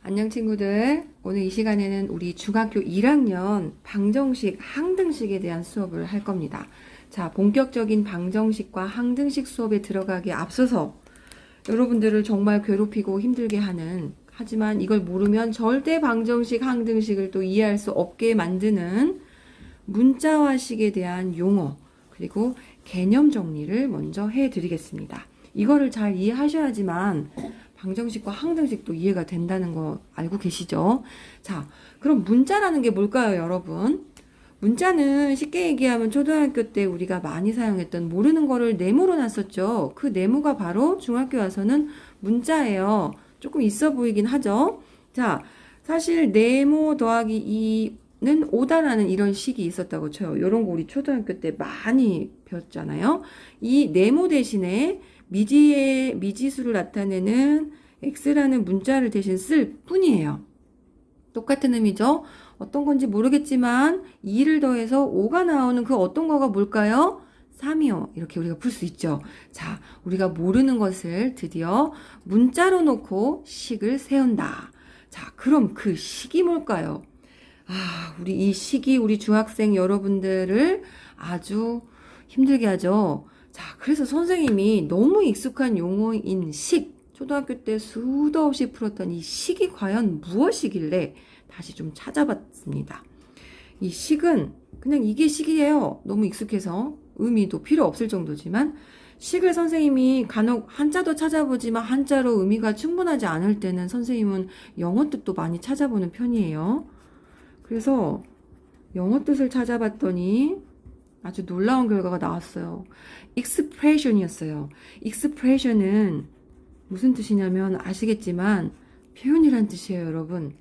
안녕 친구들. 오늘 이 시간에는 우리 중학교 1학년 방정식, 항등식에 대한 수업을 할 겁니다. 자, 본격적인 방정식과 항등식 수업에 들어가기에 앞서서 여러분들을 정말 괴롭히고 힘들게 하는, 하지만 이걸 모르면 절대 방정식, 항등식을 또 이해할 수 없게 만드는 문자화식에 대한 용어, 그리고 개념 정리를 먼저 해드리겠습니다. 이거를 잘 이해하셔야지만 방정식과 항등식도 이해가 된다는 거 알고 계시죠? 자, 그럼 문자라는 게 뭘까요, 여러분? 문자는 쉽게 얘기하면 초등학교 때 우리가 많이 사용했던 모르는 거를 네모로 놨었죠. 그 네모가 바로 중학교 와서는 문자예요. 조금 있어 보이긴 하죠. 자, 사실 네모 더하기 2는 5다라는 이런 식이 있었다고 쳐요. 이런 거 우리 초등학교 때 많이 배웠잖아요. 이 네모 대신에 미지수를 나타내는 x라는 문자를 대신 쓸 뿐이에요. 똑같은 의미죠. 어떤 건지 모르겠지만 2를 더해서 5가 나오는 그 어떤 거가 뭘까요? 3이요. 이렇게 우리가 풀 수 있죠. 자, 우리가 모르는 것을 드디어 문자로 놓고 식을 세운다. 자, 그럼 그 식이 뭘까요? 우리 이 식이 우리 중학생 여러분들을 아주 힘들게 하죠. 자, 그래서 선생님이 너무 익숙한 용어인 식, 초등학교 때 수도 없이 풀었던 이 식이 과연 무엇이길래 다시 좀 찾아봤습니다. 이 식은 그냥 이게 식이에요. 너무 익숙해서 의미도 필요 없을 정도지만 식을 선생님이 간혹 한자도 찾아보지만 한자로 의미가 충분하지 않을 때는 선생님은 영어 뜻도 많이 찾아보는 편이에요. 그래서 영어 뜻을 찾아봤더니 아주 놀라운 결과가 나왔어요. expression이었어요. expression은 무슨 뜻이냐면 아시겠지만 표현이란 뜻이에요, 여러분.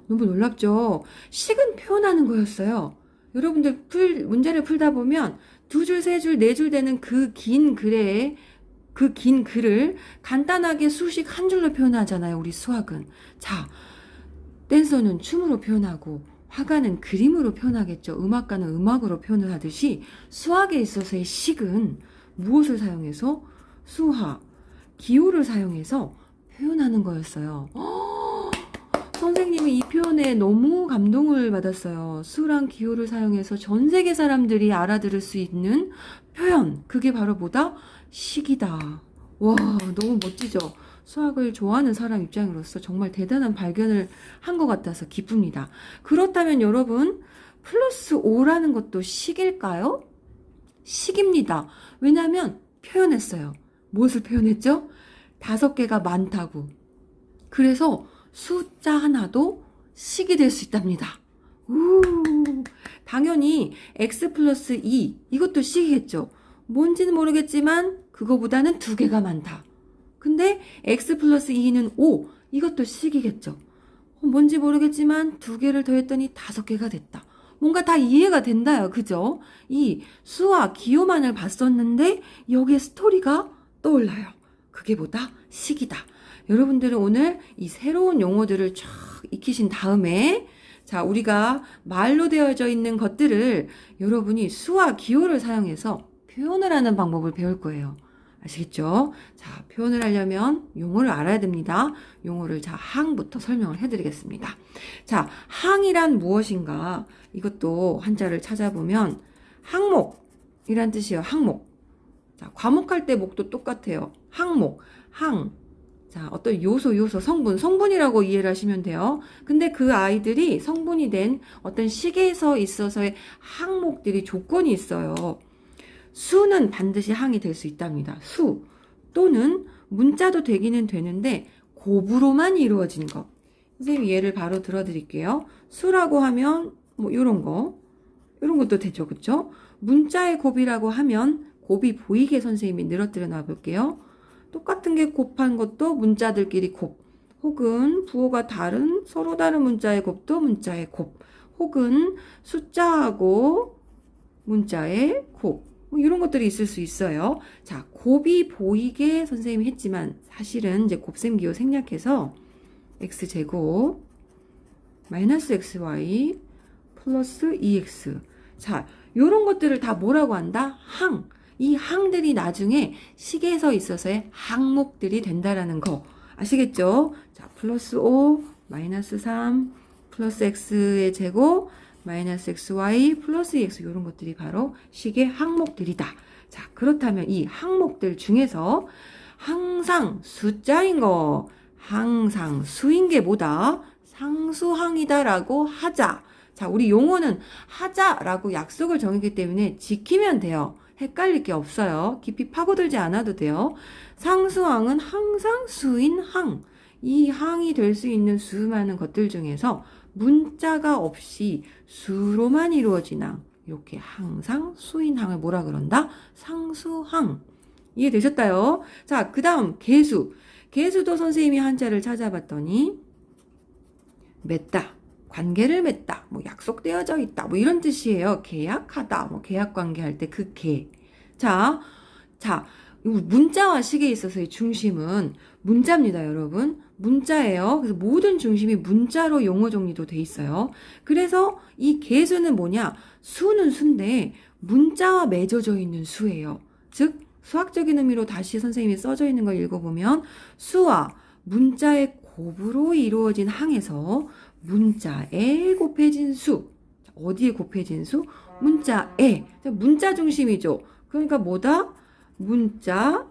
너무 놀랍죠? 식은 표현하는 거였어요. 여러분들 문제를 풀다 보면 두 줄, 세 줄, 네 줄 되는 그 긴 글을 간단하게 수식 한 줄로 표현하잖아요, 우리 수학은. 자, 댄서는 춤으로 표현하고 화가는 그림으로 표현하겠죠. 음악가는 음악으로 표현을 하듯이 수학에 있어서의 식은 무엇을 사용해서? 수화, 기호를 사용해서 표현하는 거였어요. 선생님이 이 표현에 너무 감동을 받았어요. 수랑 기호를 사용해서 전 세계 사람들이 알아들을 수 있는 표현. 그게 바로 뭐다? 식이다. 와, 너무 멋지죠? 수학을 좋아하는 사람 입장으로서 정말 대단한 발견을 한 것 같아서 기쁩니다. 그렇다면 여러분, 플러스 5라는 것도 식일까요? 식입니다. 왜냐하면 표현했어요. 무엇을 표현했죠? 5개가 많다고. 그래서 숫자 하나도 식이 될 수 있답니다. 당연히 x 플러스 2 이것도 식이겠죠. 뭔지는 모르겠지만 그거보다는 2개가 많다. 근데 x 플러스 2는 5 이것도 식이겠죠. 뭔지 모르겠지만 2개를 더했더니 5개가 됐다. 뭔가 다 이해가 된다요. 그죠? 이 수와 기호만을 봤었는데 여기에 스토리가 떠올라요. 그게 뭐다? 식이다. 여러분들은 오늘 이 새로운 용어들을 쫙 익히신 다음에 자, 우리가 말로 되어져 있는 것들을 여러분이 수와 기호를 사용해서 표현을 하는 방법을 배울 거예요. 아시겠죠? 자, 표현을 하려면 용어를 알아야 됩니다. 용어를 자, 항부터 설명을 해드리겠습니다. 자, 항이란 무엇인가? 이것도 한자를 찾아보면 항목이란 뜻이에요. 항목. 자, 과목할 때 목도 똑같아요. 항목, 항. 자, 어떤 요소, 성분이라고 이해를 하시면 돼요. 근데 그 아이들이 성분이 된 어떤 식에서 있어서의 항목들이 조건이 있어요. 수는 반드시 항이 될 수 있답니다. 수 또는 문자도 되기는 되는데 곱으로만 이루어진 것. 선생님 예를 바로 들어드릴게요. 수라고 하면 뭐 이런 것도 되죠, 그렇죠? 문자의 곱이라고 하면 곱이 보이게 선생님이 늘어뜨려 놔볼게요. 똑같은 게 곱한 것도 문자들끼리 곱, 혹은 부호가 다른 서로 다른 문자의 곱도 문자의 곱, 혹은 숫자하고 문자의 곱, 뭐 이런 것들이 있을 수 있어요. 자, 곱이 보이게 선생님이 했지만 사실은 이제 곱셈기호 생략해서 x제곱 마이너스 xy 플러스 2x. 자, 요런 것들을 다 뭐라고 한다? 항. 이 항들이 나중에 식에서 있어서의 항목들이 된다라는 거 아시겠죠? 자, 플러스 5 마이너스 3 플러스 x의 제곱 마이너스 xy 플러스 2x 이런 것들이 바로 식의 항목들이다. 자, 그렇다면 이 항목들 중에서 항상 숫자인 거, 항상 수인 게 뭐다? 상수항이다라고 하자. 자, 우리 용어는 하자라고 약속을 정했기 때문에 지키면 돼요. 헷갈릴 게 없어요. 깊이 파고들지 않아도 돼요. 상수항은 항상 수인 항. 이 항이 될 수 있는 수많은 것들 중에서 문자가 없이 수로만 이루어진 항. 이렇게 항상 수인 항을 뭐라 그런다? 상수항. 이해되셨다요? 자, 그 다음 계수. 계수도 선생님이 한자를 찾아봤더니 맺다, 관계를 맺다, 뭐 약속되어져 있다, 뭐 이런 뜻이에요. 계약하다, 뭐 계약 관계 할 때 그 계. 자, 문자와 식에 있어서의 중심은 문자입니다, 여러분. 문자예요. 그래서 모든 중심이 문자로 용어 정리도 돼 있어요. 그래서 이 계수는 뭐냐? 수는 수인데 문자와 맺어져 있는 수예요. 즉 수학적인 의미로 다시 선생님이 써져 있는 걸 읽어보면 수와 문자의 곱으로 이루어진 항에서 문자에 곱해진 수. 어디에 곱해진 수? 문자에. 문자 중심이죠. 그러니까 뭐다? 문자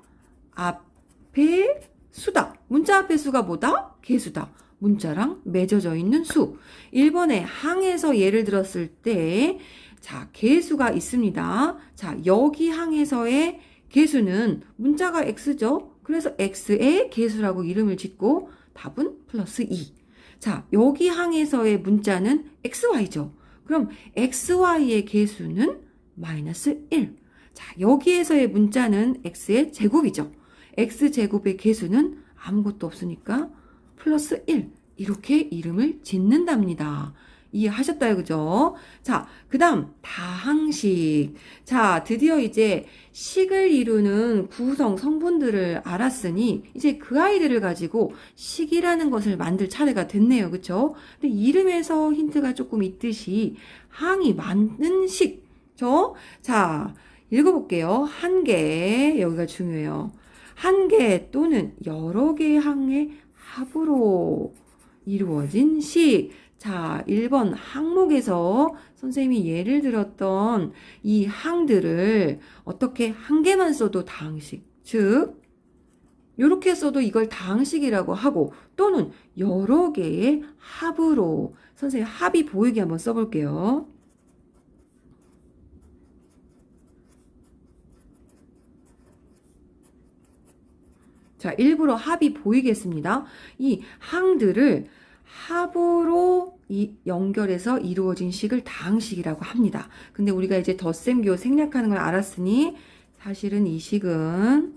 앞에 수다. 문자 앞에 수가 뭐다? 계수다. 문자랑 맺어져 있는 수. 1번에 항에서 예를 들었을 때, 자, 계수가 있습니다. 자, 여기 항에서의 계수는 문자가 x죠. 그래서 x의 계수라고 이름을 짓고 답은 플러스 2. 자, 여기 항에서의 문자는 xy죠. 그럼 xy의 계수는 마이너스 1. 자, 여기에서의 문자는 x의 제곱이죠. x제곱의 계수는 아무것도 없으니까 플러스 1. 이렇게 이름을 짓는답니다. 이해하셨다요, 그죠? 자, 그 다음 다항식. 자, 드디어 이제 식을 이루는 구성 성분들을 알았으니 이제 그 아이들을 가지고 식이라는 것을 만들 차례가 됐네요, 그쵸? 근데 이름에서 힌트가 조금 있듯이 항이 만든 식. 자, 읽어볼게요. 한 개, 여기가 중요해요. 한 개 또는 여러 개의 항의 합으로 이루어진 식. 자, 1번 항목에서 선생님이 예를 들었던 이 항들을 어떻게 한 개만 써도 다항식. 즉, 이렇게 써도 이걸 다항식이라고 하고 또는 여러 개의 합으로 선생님 합이 보이게 한번 써볼게요. 자, 일부러 합이 보이겠습니다. 이 항들을 합으로 연결해서 이루어진 식을 다항식이라고 합니다. 근데 우리가 이제 덧셈교 생략하는 걸 알았으니 사실은 이 식은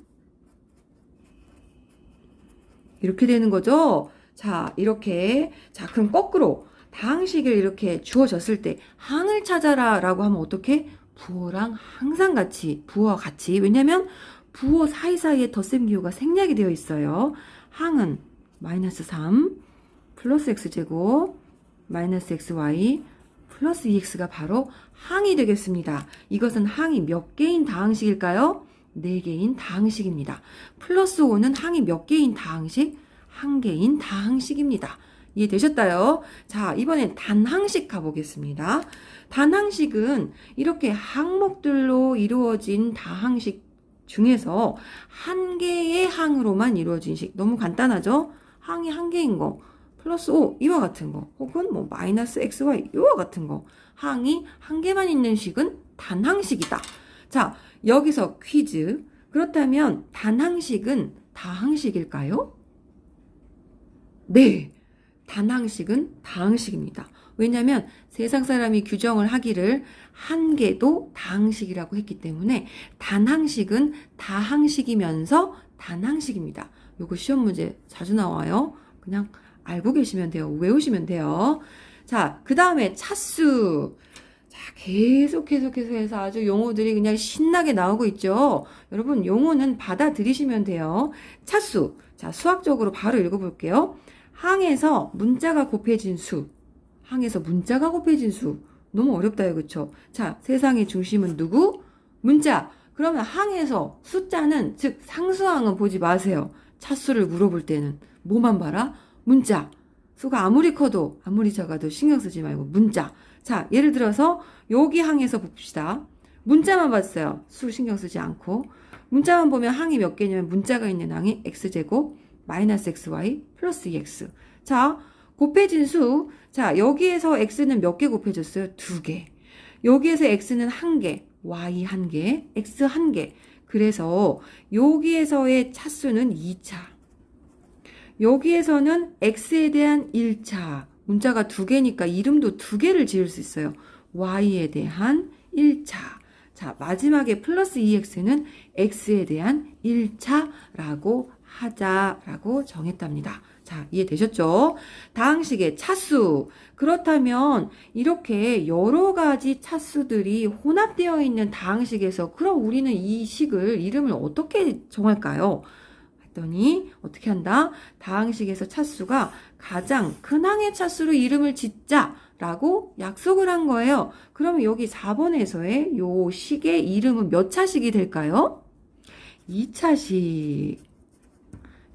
이렇게 되는 거죠. 자, 이렇게. 자, 그럼 거꾸로 다항식을 이렇게 주어졌을 때 항을 찾아라 라고 하면 어떻게? 부호랑 항상 같이, 부호와 같이. 왜냐면 부호 사이사이에 덧셈기호가 생략이 되어 있어요. 항은 마이너스 3 플러스 x제곱 마이너스 xy 플러스 2x가 바로 항이 되겠습니다. 이것은 항이 몇 개인 다항식일까요? 4개인 다항식입니다. 플러스 5는 항이 몇 개인 다항식? 1개인 다항식입니다. 이해되셨다요? 자, 이번엔 단항식 가보겠습니다. 단항식은 이렇게 항목들로 이루어진 다항식 중에서 한 개의 항으로만 이루어진 식. 너무 간단하죠? 항이 한 개인 거. 플러스 5 이와 같은 거 혹은 뭐 마이너스 xy 이와 같은 거 항이 한 개만 있는 식은 단항식이다. 자, 여기서 퀴즈. 그렇다면 단항식은 다항식일까요? 네, 단항식은 다항식입니다. 왜냐하면 세상 사람이 규정을 하기를 한 개도 다항식이라고 했기 때문에 단항식은 다항식이면서 단항식입니다. 요거 시험 문제 자주 나와요. 그냥 알고 계시면 돼요. 외우시면 돼요. 자, 그 다음에 차수. 자, 계속해서 해서 아주 용어들이 그냥 신나게 나오고 있죠. 여러분, 용어는 받아들이시면 돼요. 차수. 자, 수학적으로 바로 읽어볼게요. 항에서 문자가 곱해진 수. 항에서 문자가 곱해진 수. 너무 어렵다요, 그쵸? 자, 세상의 중심은 누구? 문자. 그러면 항에서 숫자는, 즉 상수항은 보지 마세요. 차수를 물어볼 때는 뭐만 봐라? 문자. 수가 아무리 커도 아무리 작아도 신경 쓰지 말고 문자. 자, 예를 들어서 여기 항에서 봅시다. 문자만 봤어요. 수 신경 쓰지 않고. 문자만 보면 항이 몇 개냐면 문자가 있는 항이 x제곱 마이너스 xy 플러스 2x. 자, 곱해진 수. 자, 여기에서 x는 몇 개 곱해졌어요? 2개. 여기에서 x는 1개, y 1개, x 1개. 그래서 여기에서의 차수는 2차. 여기에서는 x에 대한 1차. 문자가 2개니까 이름도 2개를 지을 수 있어요. y에 대한 1차. 자, 마지막에 플러스 2x는 x에 대한 1차라고 하자라고 정했답니다. 자, 이해되셨죠? 다항식의 차수. 그렇다면 이렇게 여러 가지 차수들이 혼합되어 있는 다항식에서 그럼 우리는 이 식을 이름을 어떻게 정할까요? 했더니 어떻게 한다? 다항식에서 차수가 가장 큰 항의 차수로 이름을 짓자라고 약속을 한 거예요. 그러면 여기 4번에서의 요 식의 이름은 몇 차식이 될까요? 2차식.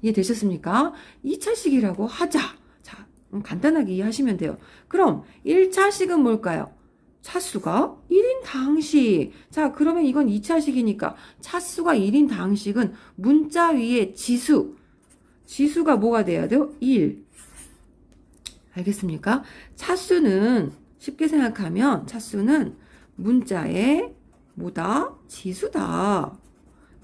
이해되셨습니까? 2차식이라고 하자. 자, 간단하게 이해하시면 돼요. 그럼 1차식은 뭘까요? 차수가 1인 다항식. 자, 그러면 이건 2차식이니까 차수가 1인 다항식은 문자 위에 지수. 지수가 뭐가 돼야 돼요? 1. 알겠습니까? 차수는 쉽게 생각하면 차수는 문자의 뭐다? 지수다.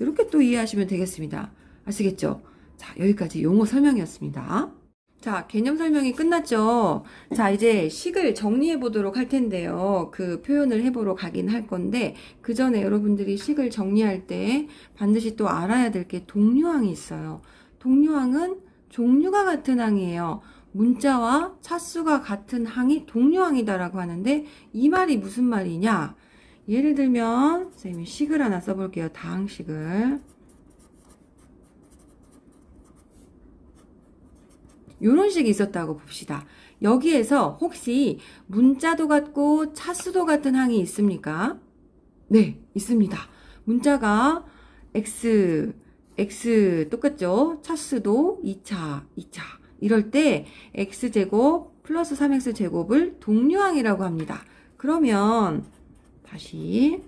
이렇게 또 이해하시면 되겠습니다. 아시겠죠? 자, 여기까지 용어 설명이었습니다. 자, 개념 설명이 끝났죠? 자, 이제 식을 정리해 보도록 할 텐데요. 그 표현을 해보러 가긴 할 건데, 그 전에 여러분들이 식을 정리할 때 반드시 또 알아야 될 게 동류항이 있어요. 동류항은 종류가 같은 항이에요. 문자와 차수가 같은 항이 동류항이다라고 하는데, 이 말이 무슨 말이냐? 예를 들면, 선생님이 식을 하나 써볼게요. 다항식을. 요런 식이 있었다고 봅시다. 여기에서 혹시 문자도 같고 차수도 같은 항이 있습니까? 네, 있습니다. 문자가 x 똑같죠? 차수도 2차. 이럴 때 x제곱 플러스 3x제곱을 동류항이라고 합니다. 그러면 다시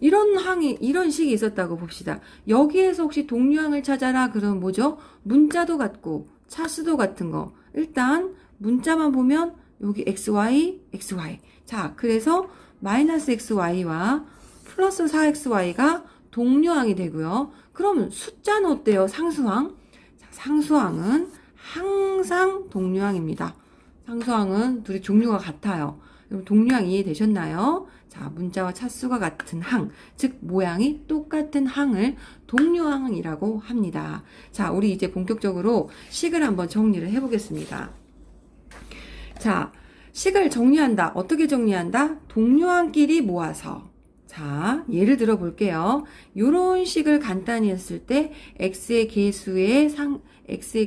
이런 식이 있었다고 봅시다. 여기에서 혹시 동류항을 찾아라. 그러면 뭐죠? 문자도 같고, 차수도 같은 거. 일단, 문자만 보면, 여기 xy. 자, 그래서, 마이너스 xy와 플러스 4xy가 동류항이 되고요. 그럼 숫자는 어때요? 상수항? 자, 상수항은 항상 동류항입니다. 상수항은 둘이 종류가 같아요. 여러분 동류항 이해되셨나요? 자, 문자와 차수가 같은 항, 즉 모양이 똑같은 항을 동류항이라고 합니다. 자, 우리 이제 본격적으로 식을 한번 정리를 해보겠습니다. 자, 식을 정리한다. 어떻게 정리한다? 동류항끼리 모아서. 자, 예를 들어 볼게요. 요런 식을 간단히 했을 때 x의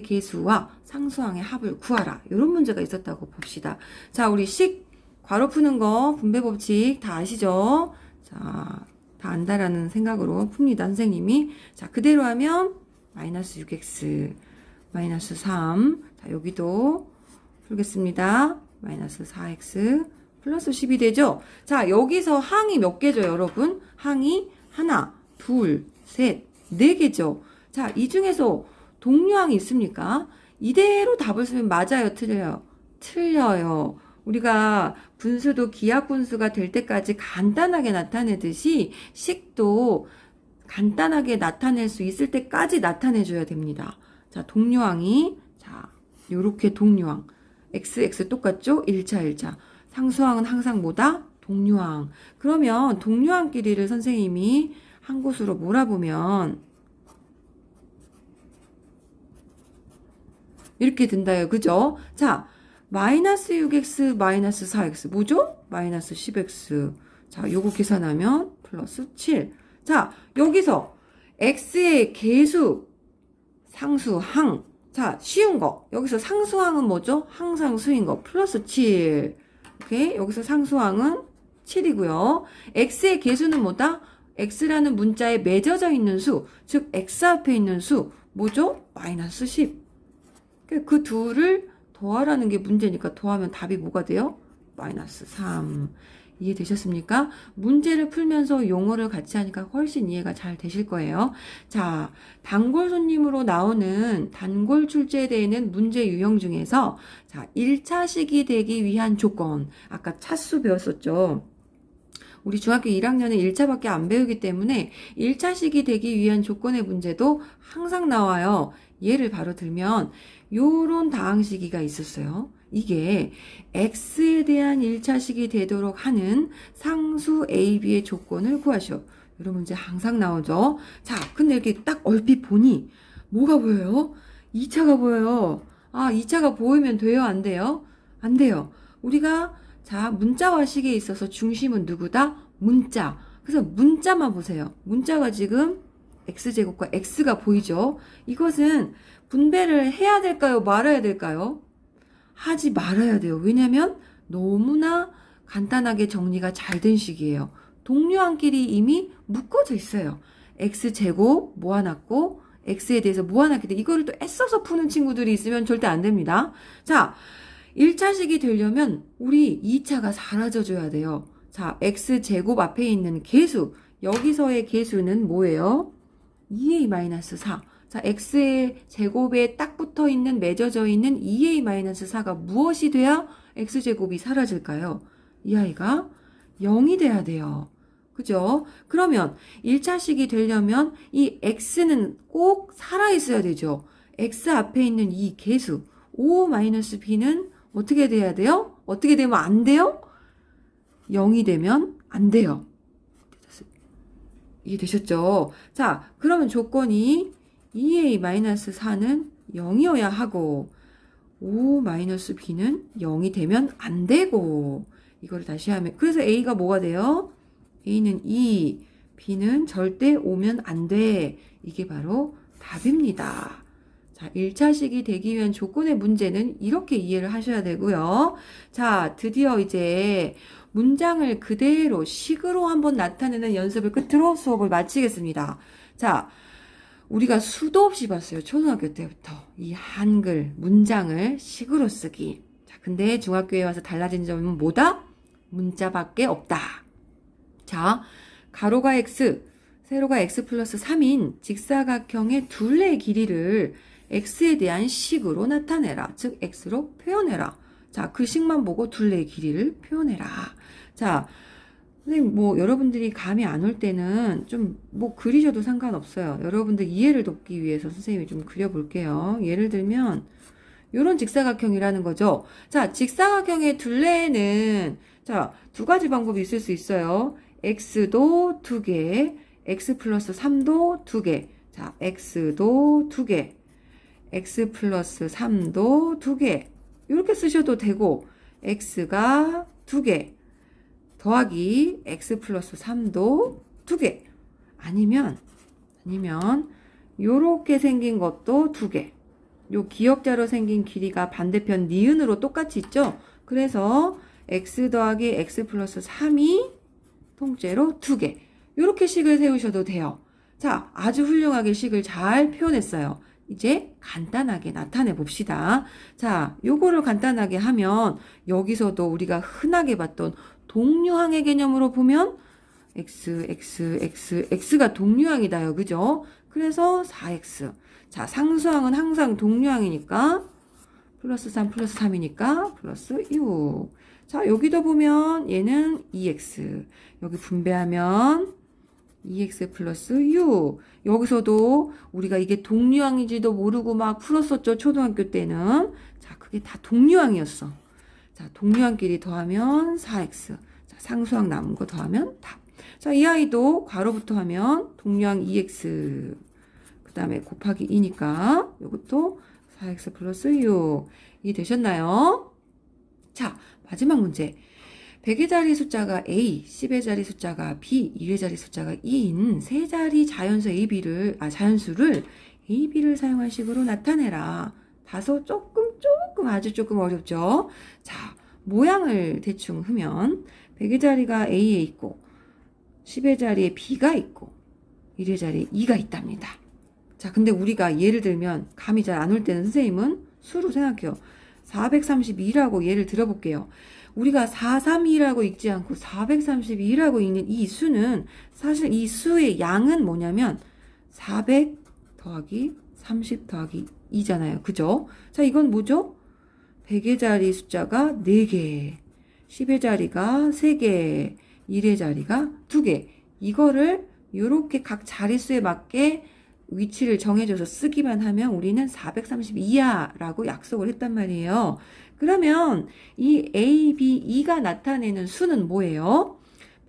개수와 상수항의 합을 구하라. 요런 문제가 있었다고 봅시다. 자, 우리 식 괄호 푸는 거, 분배 법칙 다 아시죠? 자, 다 안다라는 생각으로 풉니다, 선생님이. 자, 그대로 하면, 마이너스 6x, 마이너스 3. 자, 여기도 풀겠습니다. 마이너스 4x, 플러스 10이 되죠? 자, 여기서 항이 몇 개죠, 여러분? 항이 하나, 둘, 셋, 네 개죠? 자, 이 중에서 동류항이 있습니까? 이대로 답을 쓰면 맞아요, 틀려요? 틀려요. 우리가 분수도 기하분수가 될 때까지 간단하게 나타내듯이 식도 간단하게 나타낼 수 있을 때까지 나타내줘야 됩니다. 자, 동류항이, 자, 요렇게 동류항. x 똑같죠? 1차. 상수항은 항상 뭐다? 동류항. 그러면 동류항끼리를 선생님이 한 곳으로 몰아보면 이렇게 된다요. 그죠? 자, 마이너스 6x, 마이너스 4x. 뭐죠? 마이너스 10x. 자, 요거 계산하면 플러스 7. 자, 여기서 x의 개수, 상수항. 자, 쉬운 거. 여기서 상수항은 뭐죠? 항상 수인 거. 플러스 7. 오케이? 여기서 상수항은 7이고요. x의 개수는 뭐다? x라는 문자에 맺어져 있는 수, 즉 x 앞에 있는 수 뭐죠? 마이너스 10. 그 둘을 더하라는 게 문제니까 더하면 답이 뭐가 돼요? 마이너스 3. 이해되셨습니까? 문제를 풀면서 용어를 같이 하니까 훨씬 이해가 잘 되실 거예요. 자, 단골 손님으로 나오는 단골 출제에 대한 문제 유형 중에서 자, 1차식이 되기 위한 조건. 아까 차수 배웠었죠. 우리 중학교 1학년은 1차밖에 안 배우기 때문에 1차식이 되기 위한 조건의 문제도 항상 나와요. 예를 바로 들면 요런 다항식이가 있었어요. 이게 x에 대한 1차식이 되도록 하는 상수 a, b의 조건을 구하시오. 이런 문제 항상 나오죠. 자, 근데 이렇게 딱 얼핏 보니 뭐가 보여요? 2차가 보여요. 아, 2차가 보이면 돼요? 안 돼요? 안 돼요. 우리가 자, 문자와 식에 있어서 중심은 누구다? 문자. 그래서 문자만 보세요. 문자가 지금 x제곱과 x가 보이죠? 이것은 분배를 해야 될까요? 말아야 될까요? 하지 말아야 돼요. 왜냐면 너무나 간단하게 정리가 잘 된 식이에요. 동류항끼리 이미 묶어져 있어요. x제곱 모아놨고 x에 대해서 모아놨기 때문에 이거를 또 애써서 푸는 친구들이 있으면 절대 안 됩니다. 자, 1차식이 되려면 우리 2차가 사라져줘야 돼요. 자, x제곱 앞에 있는 개수. 여기서의 개수는 뭐예요? 2a-4. 자, x의 제곱에 딱 붙어 있는 맺어져 있는 2a-4가 무엇이 돼야 x제곱이 사라질까요? 이 아이가 0이 돼야 돼요. 그죠? 그러면 1차식이 되려면 이 x는 꼭 살아있어야 되죠. x 앞에 있는 이 개수 5-b는 어떻게 돼야 돼요? 어떻게 되면 안 돼요? 0이 되면 안 돼요. 이해되셨죠? 자, 그러면 조건이 2a-4는 0이어야 하고 5-b는 0이 되면 안 되고 이거를 다시 하면 그래서 a가 뭐가 돼요? a는 2, b는 절대 오면 안 돼. 이게 바로 답입니다. 자, 1차식이 되기 위한 조건의 문제는 이렇게 이해를 하셔야 되고요. 자, 드디어 이제 문장을 그대로 식으로 한번 나타내는 연습을 끝으로 수업을 마치겠습니다. 자, 우리가 수도 없이 봤어요. 초등학교 때부터. 이 한글, 문장을 식으로 쓰기. 자, 근데 중학교에 와서 달라진 점은 뭐다? 문자밖에 없다. 자, 가로가 x, 세로가 x 플러스 3인 직사각형의 둘레의 길이를 x에 대한 식으로 나타내라. 즉, x로 표현해라. 자, 그 식만 보고 둘레의 길이를 표현해라. 자, 선생님, 여러분들이 감이 안 올 때는 좀, 그리셔도 상관없어요. 여러분들 이해를 돕기 위해서 선생님이 좀 그려볼게요. 예를 들면, 요런 직사각형이라는 거죠. 자, 직사각형의 둘레에는, 자, 두 가지 방법이 있을 수 있어요. x도 2개, x 플러스 3도 2개. 자, x도 2개, x 플러스 3도 2개. 이렇게 쓰셔도 되고, x가 2개. 더하기 x 플러스 3도 2개. 아니면 요렇게 생긴 것도 2개. 요 기역자로 생긴 길이가 반대편 니은으로 똑같이 있죠? 그래서 x 더하기 x 플러스 3이 통째로 2개. 요렇게 식을 세우셔도 돼요. 자, 아주 훌륭하게 식을 잘 표현했어요. 이제 간단하게 나타내 봅시다. 자, 요거를 간단하게 하면 여기서도 우리가 흔하게 봤던 동류항의 개념으로 보면 x가 동류항이다요. 그죠? 그래서 4x. 자, 상수항은 항상 동류항이니까 플러스 3 플러스 3이니까 플러스 6. 자, 여기도 보면 얘는 2x. 여기 분배하면 2x 플러스 6. 여기서도 우리가 이게 동류항인지도 모르고 막 풀었었죠. 초등학교 때는. 자, 그게 다 동류항이었어. 자, 동류항끼리 더하면 4x. 자, 상수항 남은 거 더하면 답. 자, 이 아이도 괄호부터 하면 동류항 2x. 그 다음에 곱하기 2니까 이것도 4x 플러스 6. 이해되셨나요? 자, 마지막 문제. 100의 자리 숫자가 A, 10의 자리 숫자가 B, 2의 자리 숫자가 2인 세 자리 자연수를 A, B를 사용한 식으로 나타내라. 다소 아주 조금 어렵죠? 자, 모양을 대충 흐면 100의 자리가 A에 있고 10의 자리에 B가 있고 1의 자리에 2가 있답니다. 자, 근데 우리가 예를 들면 감이 잘 안 올 때는 선생님은 수로 생각해요. 432라고 예를 들어볼게요. 우리가 432라고 읽지 않고 432라고 읽는 이 수는 사실 이 수의 양은 뭐냐면 400 더하기 30 더하기 2잖아요. 그죠? 자, 이건 뭐죠? 100의 자리 숫자가 4개, 10의 자리가 3개, 1의 자리가 2개. 이거를 이렇게 각 자릿수에 맞게 위치를 정해줘서 쓰기만 하면 우리는 432야 라고 약속을 했단 말이에요. 그러면 이 A, B, E가 나타내는 수는 뭐예요?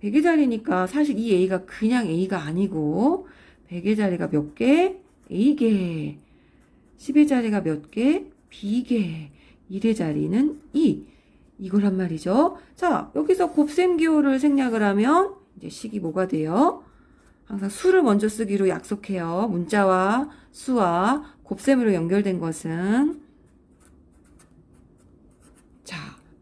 100의 자리니까 사실 이 A가 그냥 A가 아니고 100의 자리가 몇 개? A개. 10의 자리가 몇 개? B개. 1의 자리는 2. 이거란 말이죠. 자, 여기서 곱셈 기호를 생략을 하면 이제 식이 뭐가 돼요? 항상 수를 먼저 쓰기로 약속해요. 문자와 수와 곱셈으로 연결된 것은 자,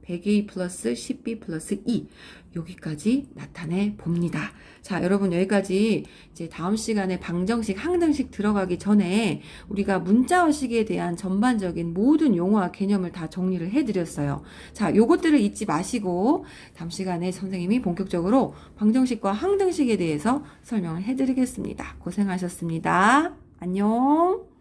100A 플러스 10B 플러스 2 여기까지 나타내 봅니다. 자, 여러분 여기까지 이제 다음 시간에 방정식, 항등식 들어가기 전에 우리가 문자어식에 대한 전반적인 모든 용어와 개념을 다 정리를 해드렸어요. 자, 요것들을 잊지 마시고 다음 시간에 선생님이 본격적으로 방정식과 항등식에 대해서 설명을 해드리겠습니다. 고생하셨습니다. 안녕.